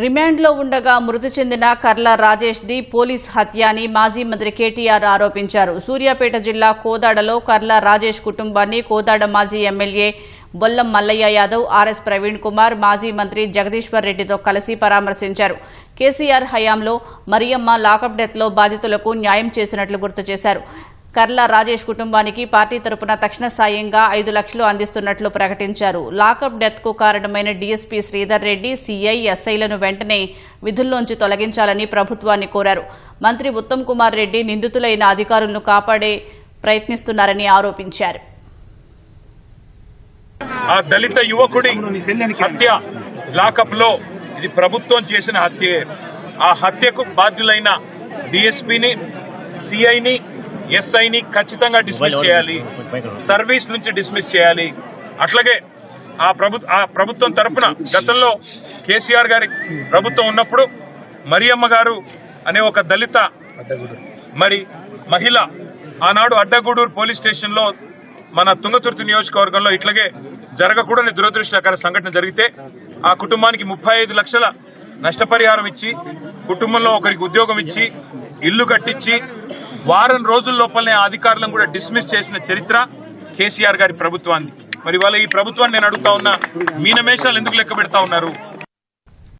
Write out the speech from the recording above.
రిమాండ్లో ఉండగా మృతి చెందిన కర్ల రాజేష్ది పోలీస్ హత్య అని మాజీ మంత్రి కేటీఆర్ ఆరోపించారు. సూర్యాపేట జిల్లా కోదాడలో కర్ల రాజేష్ కుటుంబాన్ని కోదాడ మాజీ ఎమ్మెల్యే బొల్లం మల్లయ్య యాదవ్, ఆర్ఎస్ ప్రవీణ్ కుమార్, మాజీ మంత్రి జగదీశ్వర్ రెడ్డితో కలిసి పరామర్శించారు. కేసీఆర్ హయాంలో మరియమ్మ లాకప్ డెత్లో బాధితులకు న్యాయం చేసినట్లు గుర్తు చేశారు. కర్ల రాజేష్ కుటుంబానికి పార్టీ తరపున తక్షణ సాయంగా 5 లక్షలు అందిస్తున్నట్లు ప్రకటించారు. లాకప్ డెత్ కు కారణమైన డీఎస్పీ శ్రీధర్ రెడ్డి, సీఐ, ఎస్ఐలను వెంటనే విధుల్లోంచి తొలగించాలని ప్రభుత్వాన్ని కోరారు. మంత్రి ఉత్తమ్ కుమార్ రెడ్డి నిందితులైన అధికారులను కాపాడే ప్రయత్నిస్తున్నారని ఆరోపించారు. ఆ దళిత యువకుడి హత్య లాకప్ లో ఇది ప్రభుత్వం చేసిన హత్యే. ఆ హత్యకు బాధ్యులైన డీఎస్పీని, సిఐని, ఎస్ఐని ఖచ్చితంగా డిస్మిస్ చేయాలి, సర్వీస్ నుంచి డిస్మిస్ చేయాలి. అట్లాగే ఆ ప్రభుత్వం తరపున గతంలో కేసీఆర్ గారి ప్రభుత్వం ఉన్నప్పుడు మరియమ్మ గారు అనే ఒక దళిత మహిళ ఆనాడు అడ్డగూడూరు పోలీస్ స్టేషన్లో మన తుంగతుర్తి నియోజకవర్గంలో ఇట్లాగే జరగకూడని దురదృష్టకర సంఘటన జరిగితే ఆ కుటుంబానికి 35 లక్షల నష్టపరిహారం ఇచ్చి, కుటుంబంలో ఒకరికి ఉద్యోగం ఇచ్చి, ఇల్లు కట్టించి వారం రోజుల లోపలనే ఆ అధికారులను కూడా డిస్మిస్ చేసిన చరిత్ర కేసీఆర్ గారి ప్రభుత్వాన్ని. మరి వాళ్ళ ఈ ప్రభుత్వాన్ని నేను అడుగుతా ఉన్నా, మీనమేషాలు ఎందుకు లెక్క పెడతా ఉన్నారు?